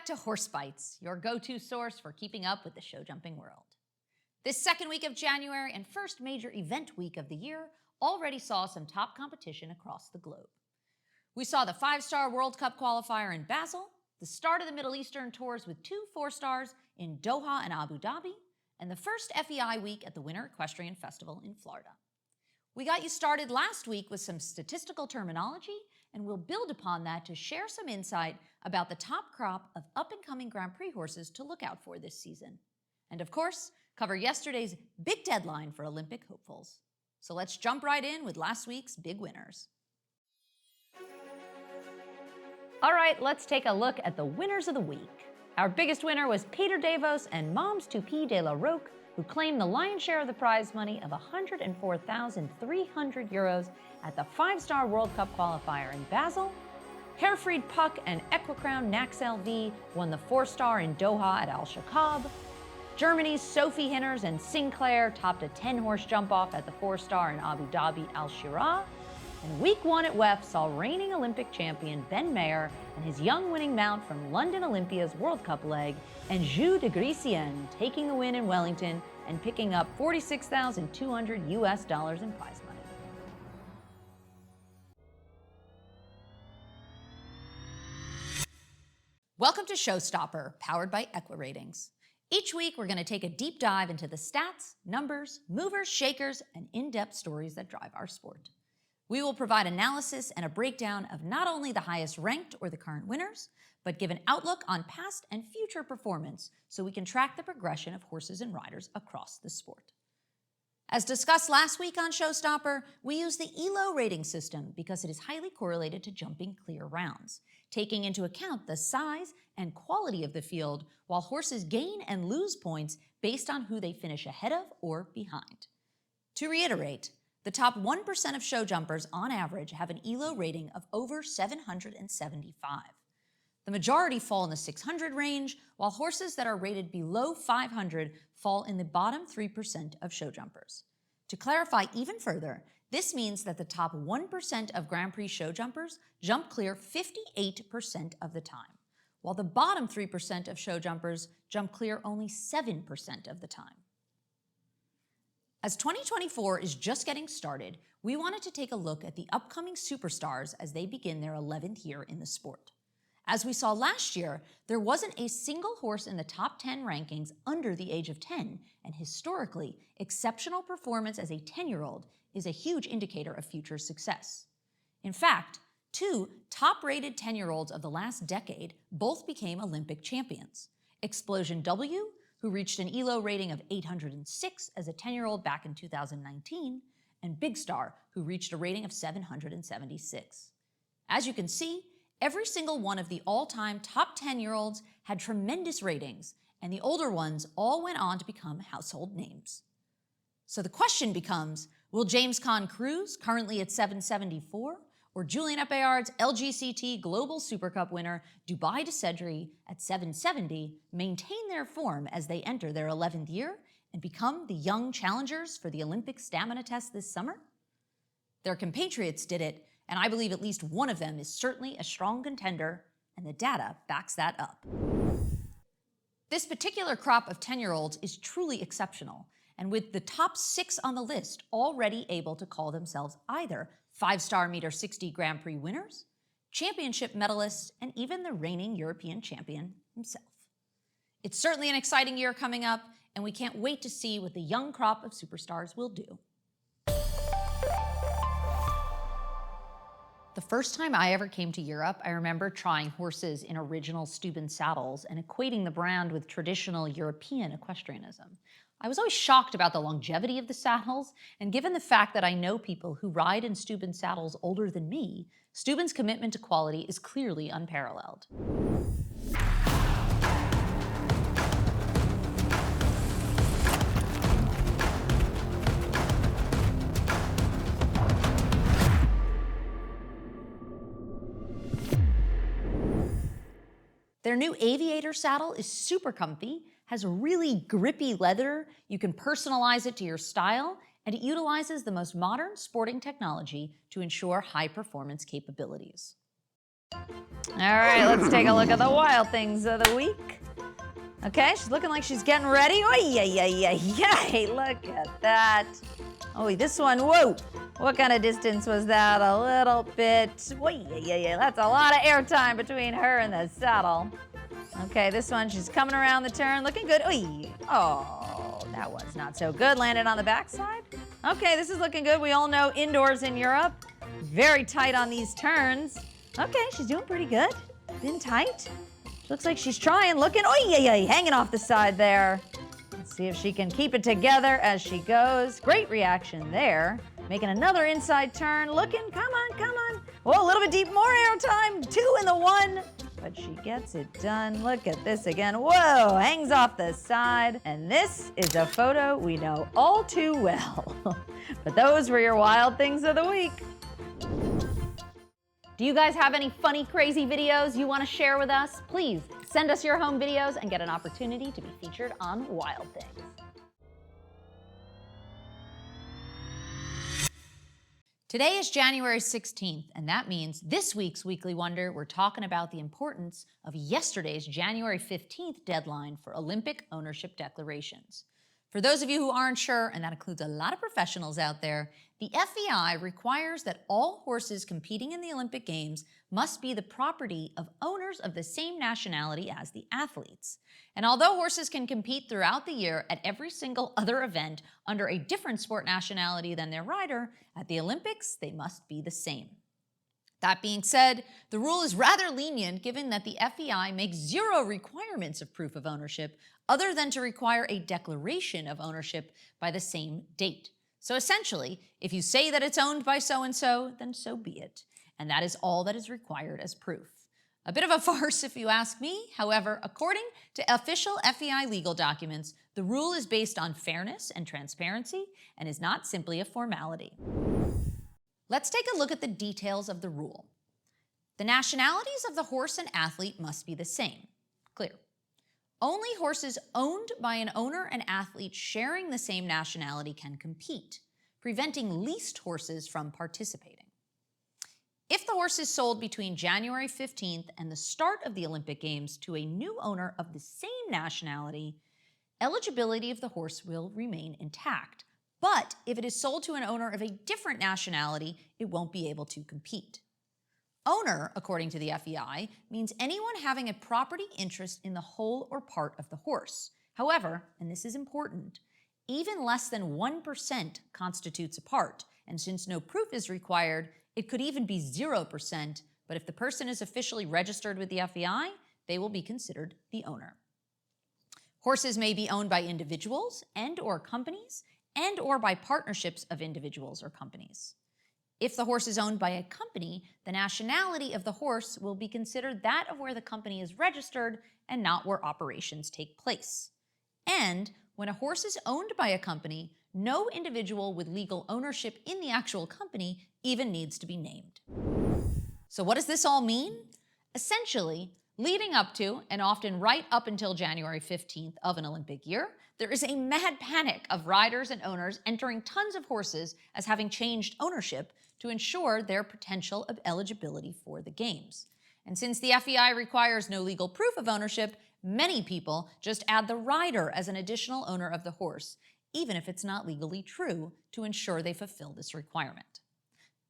back to Horse Bytes, your go-to source for keeping up with the show jumping world. This second week of January and first major event week of the year already saw some top competition across the globe. We saw the 5-star World Cup qualifier in Basel, the start of the Middle Eastern tours with 2 4-stars in Doha and Abu Dhabi, and the first FEI week at the Winter Equestrian Festival in Florida. We got you started last week with some statistical terminology, and we'll build upon that to share some insight about the top crop of up-and-coming Grand Prix horses to look out for this season. And of course, cover yesterday's big deadline for Olympic hopefuls. So let's jump right in with last week's big winners. All right, let's take a look at the winners of the week. Our biggest winner was Peter Davos and Moms Toupie de la Roque, who claimed the lion's share of the prize money of €104,300 at the 5-star World Cup qualifier in Basel. Herefried Puck and Equicrown Nax LV won the 4-star in Doha at Al Shakab. Germany's Sophie Hinners and Sinclair topped a 10-horse jump-off at the 4-star in Abu Dhabi Al Shira. And week 1 at WEF saw reigning Olympic champion Ben Mayer and his young winning mount from London Olympia's World Cup leg, and Jus de Grecienne taking the win in Wellington and picking up $46,200 in prize money. Welcome to Showstopper, powered by EquiRatings. Each week, we're going to take a deep dive into the stats, numbers, movers, shakers, and in-depth stories that drive our sport. We will provide analysis and a breakdown of not only the highest ranked or the current winners, but give an outlook on past and future performance so we can track the progression of horses and riders across the sport. As discussed last week on Showstopper, we use the ELO rating system because it is highly correlated to jumping clear rounds, taking into account the size and quality of the field, while horses gain and lose points based on who they finish ahead of or behind. To reiterate, the top 1% of show jumpers on average have an ELO rating of over 775. The majority fall in the 600 range, while horses that are rated below 500 fall in the bottom 3% of show jumpers. To clarify even further, this means that the top 1% of Grand Prix show jumpers jump clear 58% of the time, while the bottom 3% of show jumpers jump clear only 7% of the time. As 2024 is just getting started, we wanted to take a look at the upcoming superstars as they begin their 11th year in the sport. As we saw last year, there wasn't a single horse in the top 10 rankings under the age of 10, and historically, exceptional performance as a 10-year-old is a huge indicator of future success. In fact, 2 top-rated 10-year-olds of the last decade both became Olympic champions. Explosion W, who reached an ELO rating of 806 as a 10-year-old back in 2019, and Big Star, who reached a rating of 776. As you can see, every single one of the all-time top 10-year-olds had tremendous ratings, and the older ones all went on to become household names. So the question becomes, will James Conn Cruz, currently at 774, or Julien Epayard's LGCT Global Super Cup winner Dubai de Cedri at 770 maintain their form as they enter their 11th year and become the young challengers for the Olympic stamina test this summer? Their compatriots did it, and I believe at least one of them is certainly a strong contender, and the data backs that up. This particular crop of 10-year-olds is truly exceptional, and with the top 6 on the list already able to call themselves either 5-star meter 60 Grand Prix winners, championship medalists, and even the reigning European champion himself. It's certainly an exciting year coming up, and we can't wait to see what the young crop of superstars will do. The first time I ever came to Europe, I remember trying horses in original Steuben saddles and equating the brand with traditional European equestrianism. I was always shocked about the longevity of the saddles, and given the fact that I know people who ride in Steuben saddles older than me, Steuben's commitment to quality is clearly unparalleled. Their new Aviator saddle is super comfy, has really grippy leather, you can personalize it to your style, and it utilizes the most modern sporting technology to ensure high performance capabilities. All right, let's take a look at the wild things of the week. Okay, she's looking like she's getting ready. Oh, yeah, look at that. Oh, this one, whoa. What kind of distance was that? A little bit. Oh, yeah, that's a lot of airtime between her and the saddle. Okay, this one, she's coming around the turn, looking good. Oh, that was not so good. Landed on the backside. Okay, this is looking good. We all know indoors in Europe, very tight on these turns. Okay, she's doing pretty good. Been tight. Looks like she's trying, looking. Oh, yeah, hanging off the side there. Let's see if she can keep it together as she goes. Great reaction there. Making another inside turn, looking. Come on. Whoa, a little bit deep, more air time. 2 in the 1. But she gets it done. Look at this again. Whoa, hangs off the side. And this is a photo we know all too well. But those were your wild things of the week. Do you guys have any funny, crazy videos you want to share with us? Please send us your home videos and get an opportunity to be featured on Wild Things. Today is January 16th, and that means this week's Weekly Wonder, we're talking about the importance of yesterday's January 15th deadline for Olympic ownership declarations. For those of you who aren't sure, and that includes a lot of professionals out there, the FEI requires that all horses competing in the Olympic Games must be the property of owners of the same nationality as the athletes. And although horses can compete throughout the year at every single other event under a different sport nationality than their rider, at the Olympics, they must be the same. That being said, the rule is rather lenient given that the FEI makes 0 requirements of proof of ownership other than to require a declaration of ownership by the same date. So essentially, if you say that it's owned by so-and-so, then so be it. And that is all that is required as proof. A bit of a farce if you ask me. However, according to official FEI legal documents, the rule is based on fairness and transparency and is not simply a formality. Let's take a look at the details of the rule. The nationalities of the horse and athlete must be the same. Clear. Only horses owned by an owner and athlete sharing the same nationality can compete, preventing leased horses from participating. If the horse is sold between January 15th and the start of the Olympic Games to a new owner of the same nationality, eligibility of the horse will remain intact. But if it is sold to an owner of a different nationality, it won't be able to compete. Owner, according to the FEI, means anyone having a property interest in the whole or part of the horse. However, and this is important, even less than 1% constitutes a part, and since no proof is required, it could even be 0%, but if the person is officially registered with the FEI, they will be considered the owner. Horses may be owned by individuals and/or companies, and/or by partnerships of individuals or companies. If the horse is owned by a company, the nationality of the horse will be considered that of where the company is registered and not where operations take place. And when a horse is owned by a company, no individual with legal ownership in the actual company even needs to be named. So what does this all mean? Essentially, leading up to, and often right up until January 15th of an Olympic year, there is a mad panic of riders and owners entering tons of horses as having changed ownership to ensure their potential of eligibility for the games. And since the FEI requires no legal proof of ownership, many people just add the rider as an additional owner of the horse, even if it's not legally true, to ensure they fulfill this requirement.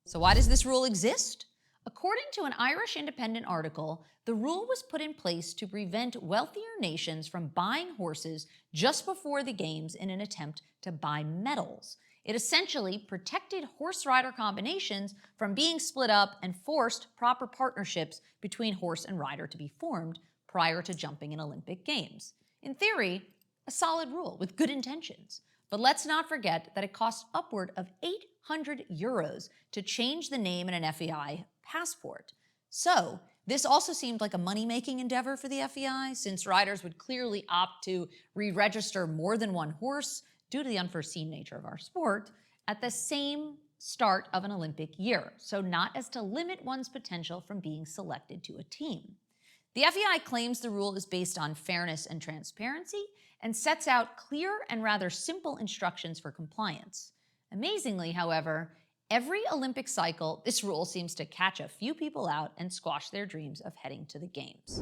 So why does this rule exist? According to an Irish Independent article, the rule was put in place to prevent wealthier nations from buying horses just before the games in an attempt to buy medals. It essentially protected horse-rider combinations from being split up and forced proper partnerships between horse and rider to be formed prior to jumping in Olympic Games. In theory, a solid rule with good intentions. But let's not forget that it costs upward of €800 to change the name in an FEI passport. So this also seemed like a money-making endeavor for the FEI, since riders would clearly opt to re-register more than one horse due to the unforeseen nature of our sport at the same start of an Olympic year, so not as to limit one's potential from being selected to a team. The FEI claims the rule is based on fairness and transparency and sets out clear and rather simple instructions for compliance. Amazingly, however, Every Olympic cycle, this rule seems to catch a few people out and squash their dreams of heading to the Games.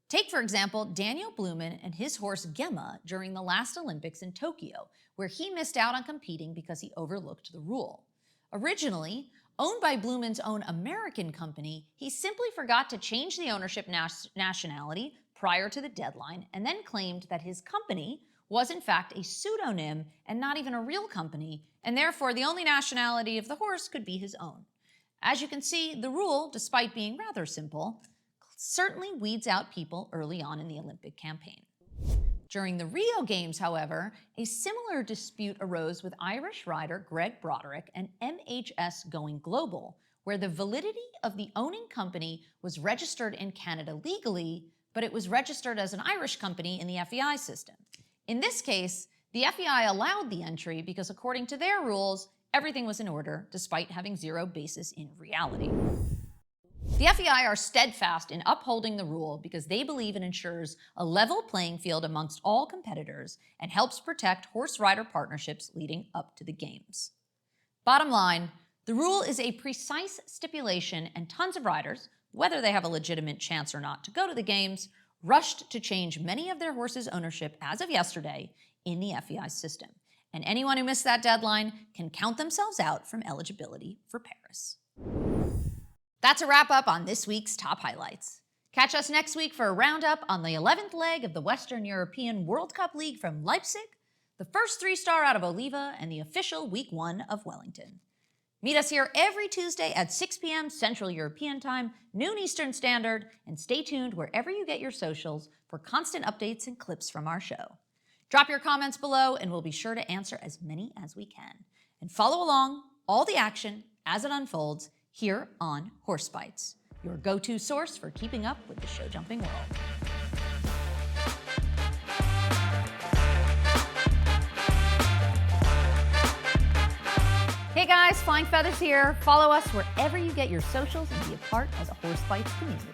Take, for example, Daniel Blumen and his horse Gemma during the last Olympics in Tokyo, where he missed out on competing because he overlooked the rule. Originally, owned by Blumen's own American company, he simply forgot to change the ownership nationality prior to the deadline and then claimed that his company was in fact a pseudonym and not even a real company, and therefore the only nationality of the horse could be his own. As you can see, the rule, despite being rather simple, certainly weeds out people early on in the Olympic campaign. During the Rio Games, however, a similar dispute arose with Irish rider Greg Broderick and MHS Going Global, where the validity of the owning company was registered in Canada legally, but it was registered as an Irish company in the FEI system. In this case, the FEI allowed the entry because according to their rules, everything was in order despite having zero basis in reality. The FEI are steadfast in upholding the rule because they believe it ensures a level playing field amongst all competitors and helps protect horse rider partnerships leading up to the Games. Bottom line, the rule is a precise stipulation and tons of riders, whether they have a legitimate chance or not to go to the Games, rushed to change many of their horses' ownership as of yesterday in the FEI system. And anyone who missed that deadline can count themselves out from eligibility for Paris. That's a wrap up on this week's top highlights. Catch us next week for a roundup on the 11th leg of the Western European World Cup League from Leipzig, the first 3-star out of Oliva, and the official Week 1 of Wellington. Meet us here every Tuesday at 6 p.m. Central European Time, noon Eastern Standard, and stay tuned wherever you get your socials for constant updates and clips from our show. Drop your comments below and we'll be sure to answer as many as we can. And follow along all the action as it unfolds here on Horse Bytes, your go-to source for keeping up with the show-jumping world. Hey guys, Flying Feathers here. Follow us wherever you get your socials and be a part of the Horse Bytes community.